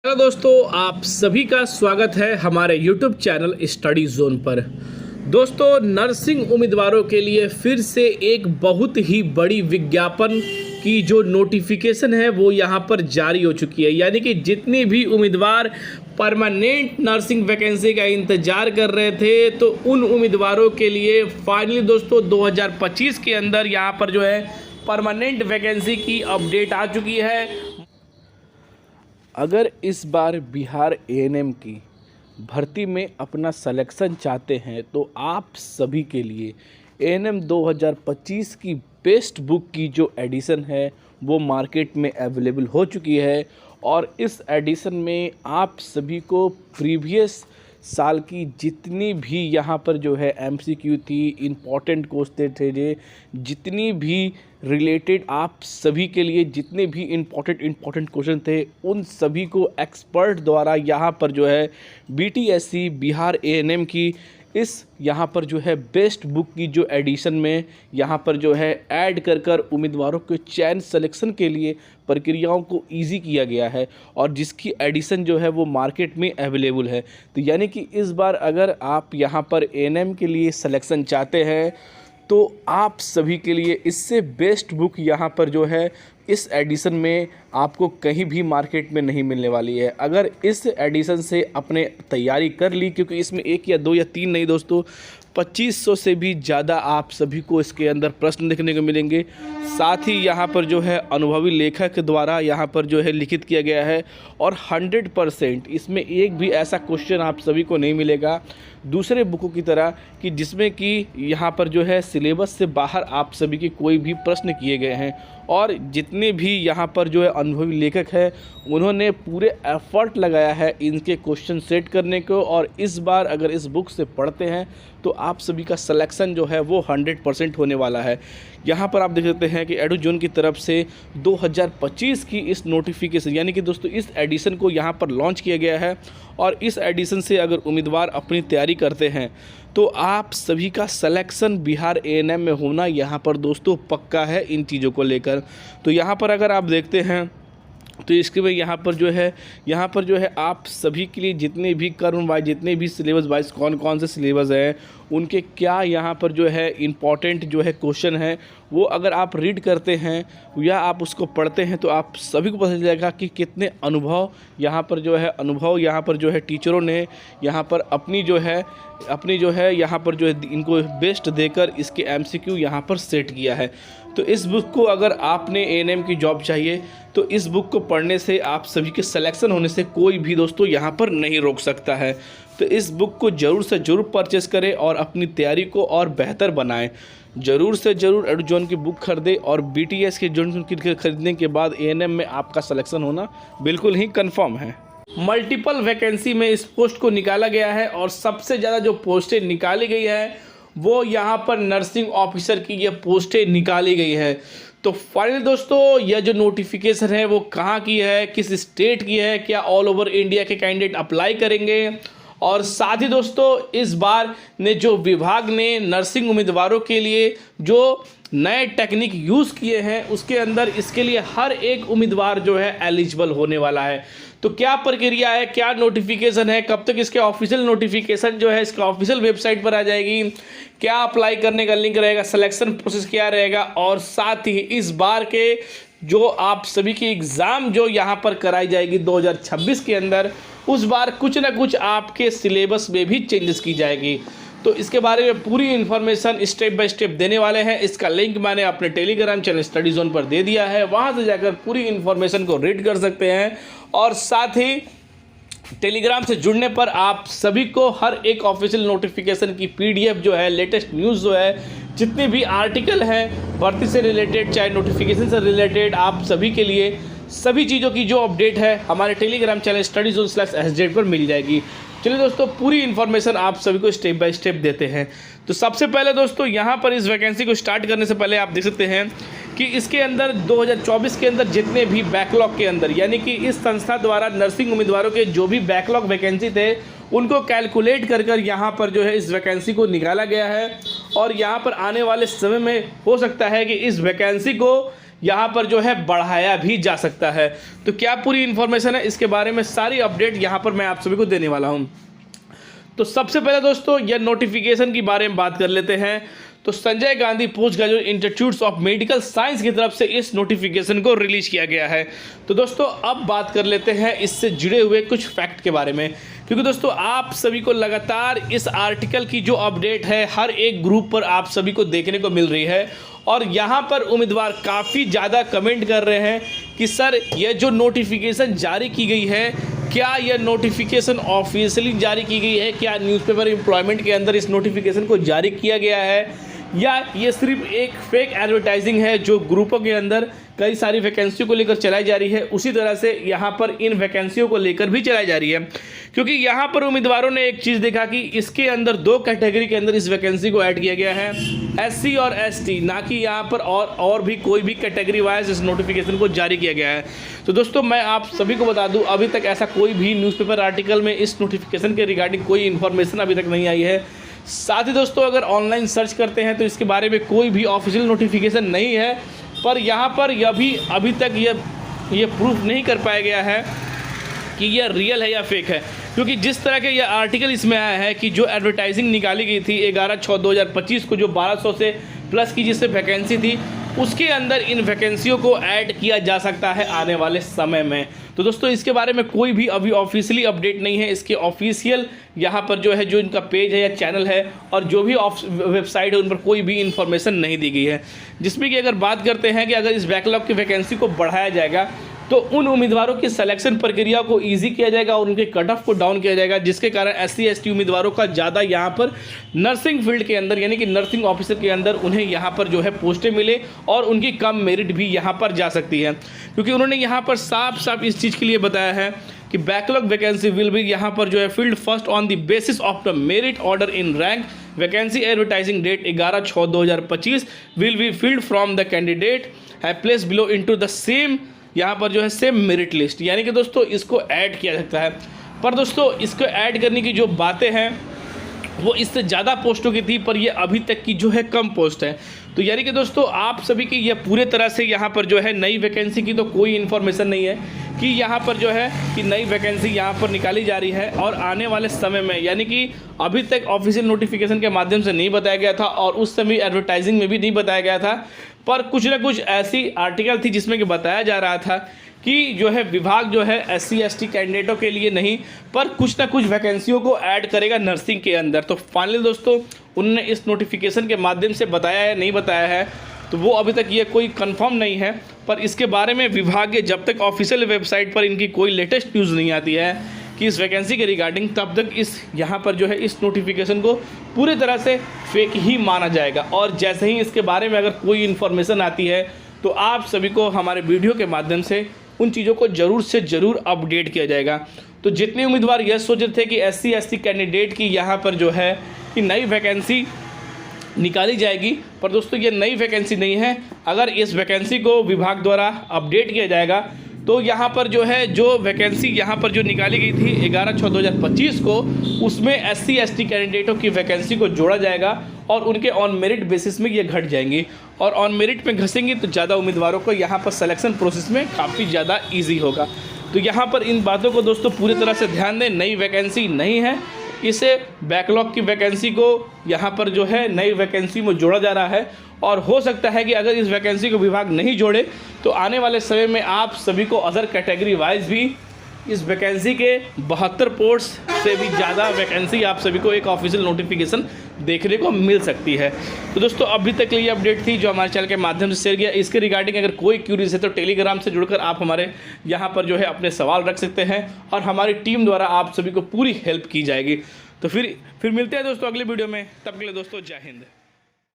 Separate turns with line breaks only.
Hello दोस्तों, आप सभी का स्वागत है हमारे YouTube चैनल स्टडी जोन पर। दोस्तों, नर्सिंग उम्मीदवारों के लिए फिर से एक बहुत ही बड़ी विज्ञापन की जो नोटिफिकेशन है वो यहाँ पर जारी हो चुकी है। यानी कि जितने भी उम्मीदवार परमानेंट नर्सिंग वैकेंसी का इंतजार कर रहे थे तो उन उम्मीदवारों के लिए फाइनली दोस्तों 2025 के अंदर यहाँ पर जो है परमानेंट वैकेंसी की अपडेट आ चुकी है। अगर इस बार बिहार एएनएम की भर्ती में अपना सिलेक्शन चाहते हैं तो आप सभी के लिए एएनएम 2025 की बेस्ट बुक की जो एडिशन है वो मार्केट में अवेलेबल हो चुकी है। और इस एडिशन में आप सभी को प्रीवियस साल की जितनी भी यहाँ पर जो है एमसीक्यू थी, इम्पॉर्टेंट क्वेश्चन थे, जितनी भी रिलेटेड आप सभी के लिए जितने भी इम्पॉर्टेंट क्वेश्चन थे उन सभी को एक्सपर्ट द्वारा यहाँ पर जो है बीटीएससी बिहार एएनएम की इस यहाँ पर जो है बेस्ट बुक की जो एडिशन में यहाँ पर जो है ऐड कर उम्मीदवारों के चयन सिलेक्शन के लिए प्रक्रियाओं को इजी किया गया है और जिसकी एडिशन जो है वो मार्केट में अवेलेबल है। तो यानी कि इस बार अगर आप यहाँ पर एएनएम के लिए सिलेक्शन चाहते हैं तो आप सभी के लिए इससे बेस्ट बुक यहाँ पर जो है इस एडिशन में आपको कहीं भी मार्केट में नहीं मिलने वाली है। अगर इस एडिशन से आपने तैयारी कर ली, क्योंकि इसमें एक या दो या तीन नहीं दोस्तों 2500 से भी ज़्यादा आप सभी को इसके अंदर प्रश्न देखने को मिलेंगे। साथ ही यहाँ पर जो है अनुभवी लेखक द्वारा यहाँ पर जो है लिखित किया गया है और 100% इसमें एक भी ऐसा क्वेश्चन आप सभी को नहीं मिलेगा दूसरे बुकों की तरह कि जिसमें कि यहाँ पर जो है सिलेबस से बाहर आप सभी के कोई भी प्रश्न किए गए हैं। और जितने भी यहाँ पर जो है अनुभवी लेखक है उन्होंने पूरे एफर्ट लगाया है इनके क्वेश्चन सेट करने को। और इस बार अगर इस बुक से पढ़ते हैं तो आप सभी का सिलेक्शन जो है वो 100% होने वाला है। यहाँ पर आप देख सकते हैं कि एडुजोन की तरफ से 2025 की इस नोटिफिकेशन यानी कि दोस्तों इस एडिशन को यहाँ पर लॉन्च किया गया है। और इस एडिशन से अगर उम्मीदवार अपनी तैयारी करते हैं तो आप सभी का सिलेक्शन बिहार एएनएम में होना यहाँ पर दोस्तों पक्का है इन चीज़ों को लेकर। तो यहाँ पर अगर आप देखते हैं तो इसके में यहाँ पर जो है आप सभी के लिए जितने भी कर्म वाइज जितने भी सिलेबस वाइज कौन कौन से सिलेबस हैं उनके क्या यहाँ पर जो है इम्पॉर्टेंट जो है क्वेश्चन है वो अगर आप रीड करते हैं या आप उसको पढ़ते हैं तो आप सभी को पता चल जाएगा कि कितने अनुभव यहाँ पर जो है टीचरों ने यहाँ पर अपनी जो है यहाँ पर जो है इनको बेस्ट देकर इसके एमसीक्यू यहाँ पर सेट किया है। तो इस बुक को अगर आपने एएनएम की जॉब चाहिए तो इस बुक को पढ़ने से आप सभी के सिलेक्शन होने से कोई भी दोस्तों यहाँ पर नहीं रोक सकता है। तो इस बुक को ज़रूर से ज़रूर परचेस करें और अपनी तैयारी को और बेहतर बनाएं। ज़रूर से ज़रूर एडुजोन की बुक खरीदें और बीटीएस के जोन की खरीदने के बाद एएनएम में आपका सिलेक्शन होना बिल्कुल ही कंफर्म है। मल्टीपल वैकेंसी में इस पोस्ट को निकाला गया है और सबसे ज़्यादा जो पोस्टें निकाली गई है वो यहाँ पर नर्सिंग ऑफिसर की ये पोस्टें निकाली गई है। तो फाइनली दोस्तों यह जो नोटिफिकेशन है वो कहाँ की है, किस स्टेट की है, क्या ऑल ओवर इंडिया के कैंडिडेट अप्लाई करेंगे। और साथ ही दोस्तों इस बार ने जो विभाग ने नर्सिंग उम्मीदवारों के लिए जो नए टेक्निक यूज़ किए हैं उसके अंदर इसके लिए हर एक उम्मीदवार जो है एलिजिबल होने वाला है। तो क्या प्रक्रिया है, क्या नोटिफिकेशन है, कब तक इसके ऑफिशियल नोटिफिकेशन जो है इसका ऑफिशियल वेबसाइट पर आ जाएगी, क्या अप्लाई करने का लिंक रहेगा, सिलेक्शन प्रोसेस क्या रहेगा और साथ ही इस बार के जो आप सभी की एग्ज़ाम जो यहाँ पर कराई जाएगी 2026 के अंदर उस बार कुछ ना कुछ आपके सिलेबस में भी चेंजेस की जाएगी। तो इसके बारे में पूरी इन्फॉर्मेशन स्टेप बाय स्टेप देने वाले हैं। इसका लिंक मैंने अपने टेलीग्राम चैनल स्टडी जोन पर दे दिया है, वहाँ से जाकर पूरी इन्फॉर्मेशन को रीड कर सकते हैं। और साथ ही टेलीग्राम से जुड़ने पर आप सभी को हर एक ऑफिशियल नोटिफिकेशन की पीडीएफ जो है, लेटेस्ट न्यूज़ जो है, जितने भी आर्टिकल हैं भर्ती से रिलेटेड चाहे नोटिफिकेशन से रिलेटेड, आप सभी के लिए सभी चीज़ों की जो अपडेट है हमारे टेलीग्राम चैनल StudyZone/SJ पर मिल जाएगी। चलिए दोस्तों पूरी इन्फॉर्मेशन आप सभी को स्टेप बाय स्टेप देते हैं। तो सबसे पहले दोस्तों यहाँ पर इस वैकेंसी को स्टार्ट करने से पहले आप देख सकते हैं कि इसके अंदर 2024 के अंदर जितने भी बैकलॉग के अंदर यानी कि इस संस्था द्वारा नर्सिंग उम्मीदवारों के जो भी बैकलॉग वैकेंसी थे उनको कैलकुलेट कर यहाँ पर जो है इस वैकेंसी को निकाला गया है। और यहाँ पर आने वाले समय में हो सकता है कि इस वैकेंसी को यहाँ पर जो है बढ़ाया भी जा सकता है। तो क्या पूरी इन्फॉर्मेशन है, इसके बारे में सारी अपडेट यहाँ पर मैं आप सभी को देने वाला हूँ। तो सबसे पहले दोस्तों यह नोटिफिकेशन के बारे में बात कर लेते हैं। तो Sanjay Gandhi post graduate institute of medical science की तरफ से इस नोटिफिकेशन को रिलीज किया गया है। तो दोस्तों अब बात कर लेते हैं इससे जुड़े हुए कुछ फैक्ट के बारे में, क्योंकि दोस्तों आप सभी को लगातार इस आर्टिकल की जो अपडेट है हर एक ग्रुप पर आप सभी को देखने को मिल रही है, और यहाँ पर उम्मीदवार काफ़ी ज़्यादा कमेंट कर रहे हैं कि सर ये जो नोटिफिकेशन जारी की गई है, क्या यह नोटिफिकेशन ऑफिशियली जारी की गई है, क्या न्यूज़पेपर एम्प्लॉयमेंट के अंदर इस नोटिफिकेशन को जारी किया गया है, या ये सिर्फ एक फेक एडवर्टाइजिंग है जो ग्रुपों के अंदर कई सारी वैकेंसियों को लेकर चलाई जा रही है, उसी तरह से यहाँ पर इन वैकेंसियों को लेकर भी चलाई जा रही है। क्योंकि यहाँ पर उम्मीदवारों ने एक चीज़ देखा कि इसके अंदर 2 कैटेगरी के अंदर इस वैकेंसी को ऐड किया गया है, SC और ST, ना कि यहाँ पर और भी कोई भी कैटेगरी वाइज इस नोटिफिकेशन को जारी किया गया है। तो दोस्तों मैं आप सभी को बता दूँ, अभी तक ऐसा कोई भी न्यूज़पेपर आर्टिकल में इस नोटिफिकेशन के रिगार्डिंग कोई इन्फॉर्मेशन अभी तक नहीं आई है। साथ ही दोस्तों अगर ऑनलाइन सर्च करते हैं तो इसके बारे में कोई भी ऑफिशियल नोटिफिकेशन नहीं है, पर यहाँ पर यह भी अभी तक ये प्रूफ नहीं कर पाया गया है कि यह रियल है या फेक है। क्योंकि जिस तरह के यह आर्टिकल इसमें आया है कि जो एडवर्टाइजिंग निकाली गई थी 11/6/2025 को, जो 1200 से प्लस की जिससे वैकेंसी थी, उसके अंदर इन वैकेंसियों को ऐड किया जा सकता है आने वाले समय में। तो दोस्तों इसके बारे में कोई भी अभी ऑफिशियली अपडेट नहीं है। इसके ऑफिशियल यहाँ पर जो है जो इनका पेज है या चैनल है और जो भी वेबसाइट है उन पर कोई भी इन्फॉर्मेशन नहीं दी गई है। जिसमें कि अगर बात करते हैं कि अगर इस बैकलॉग की वैकेंसी को बढ़ाया जाएगा तो उन उम्मीदवारों की सिलेक्शन प्रक्रिया को ईजी किया जाएगा और उनके कट ऑफ को डाउन किया जाएगा, जिसके कारण SC ST उम्मीदवारों का ज़्यादा यहाँ पर नर्सिंग फील्ड के अंदर यानी कि नर्सिंग ऑफिसर के अंदर उन्हें यहाँ पर जो है पोस्टें मिले और उनकी कम मेरिट भी यहाँ पर जा सकती है। क्योंकि उन्होंने यहाँ पर साफ साफ इस चीज़ के लिए बताया है कि बैकलॉग वैकेंसी विल बी यहाँ पर जो है filled first on the basis of the merit order in rank. Vacancy advertising date 11/6/2025 will be filled from the candidate है place below into the same, यहाँ पर जो है सेम मेरिट लिस्ट। यानी कि दोस्तों इसको ऐड किया सकता है, पर दोस्तों इसको ऐड करने की जो बातें हैं वो इससे ज़्यादा पोस्टों की थी, पर ये अभी तक की जो है कम पोस्ट है। तो यानी कि दोस्तों आप सभी की ये पूरे तरह से यहाँ पर जो है नई वैकेंसी की तो कोई इन्फॉर्मेशन नहीं है कि यहाँ पर जो है कि नई वैकेंसी यहाँ पर निकाली जा रही है, और आने वाले समय में यानी कि अभी तक ऑफिशियल नोटिफिकेशन के माध्यम से नहीं बताया गया था और उस समय एडवर्टाइजिंग में भी नहीं बताया गया था, पर कुछ ना कुछ ऐसी आर्टिकल थी जिसमें कि बताया जा रहा था कि जो है विभाग जो है SC ST कैंडिडेटों के लिए नहीं पर कुछ ना कुछ वैकेंसियों को ऐड करेगा नर्सिंग के अंदर। तो फाइनली दोस्तों उन्होंने इस नोटिफिकेशन के माध्यम से बताया है नहीं बताया है तो वो अभी तक ये कोई कंफर्म नहीं है, पर इसके बारे में विभाग के जब तक ऑफिशियल वेबसाइट पर इनकी कोई लेटेस्ट न्यूज़ नहीं आती है कि इस वैकेंसी के रिगार्डिंग, तब तक इस यहाँ पर जो है इस नोटिफिकेशन को पूरी तरह से फेक ही माना जाएगा। और जैसे ही इसके बारे में अगर कोई इन्फॉर्मेशन आती है तो आप सभी को हमारे वीडियो के माध्यम से उन चीज़ों को ज़रूर से ज़रूर अपडेट किया जाएगा। तो जितने उम्मीदवार यह सोच रहे थे कि SC ST कैंडिडेट की यहाँ पर जो है कि नई वैकेंसी निकाली जाएगी, पर दोस्तों ये नई वैकेंसी नहीं है। अगर इस वैकेंसी को विभाग द्वारा अपडेट किया जाएगा तो यहाँ पर जो है जो वैकेंसी यहाँ पर जो निकाली गई थी 11/6/2025 को, उसमें SC ST कैंडिडेटों की वैकेंसी को जोड़ा जाएगा और उनके ऑन मेरिट बेसिस में ये घट जाएंगी, और ऑन मेरिट में घसेंगी तो ज़्यादा उम्मीदवारों को यहाँ पर सिलेक्शन प्रोसेस में काफ़ी ज़्यादा ईजी होगा। तो यहाँ पर इन बातों को दोस्तों पूरी तरह से ध्यान दें, नई वैकेंसी नहीं है, इसे बैकलॉग की वैकेंसी को यहाँ पर जो है नई वैकेंसी में जोड़ा जा रहा है। और हो सकता है कि अगर इस वैकेंसी को विभाग नहीं जोड़े तो आने वाले समय में आप सभी को अदर कैटेगरी वाइज भी इस वैकेंसी के 72 पोस्ट से भी ज़्यादा वैकेंसी आप सभी को एक ऑफिशियल नोटिफिकेशन देखने को मिल सकती है। तो दोस्तों अभी तक के लिए अपडेट थी जो हमारे चैनल के माध्यम से शेयर किया। इसके रिगार्डिंग अगर कोई क्यूरीज है तो टेलीग्राम से जुड़कर आप हमारे यहाँ पर जो है अपने सवाल रख सकते हैं और हमारी टीम द्वारा आप सभी को पूरी हेल्प की जाएगी। तो फिर मिलते हैं दोस्तों अगले वीडियो में, तब के लिए दोस्तों जय हिंद।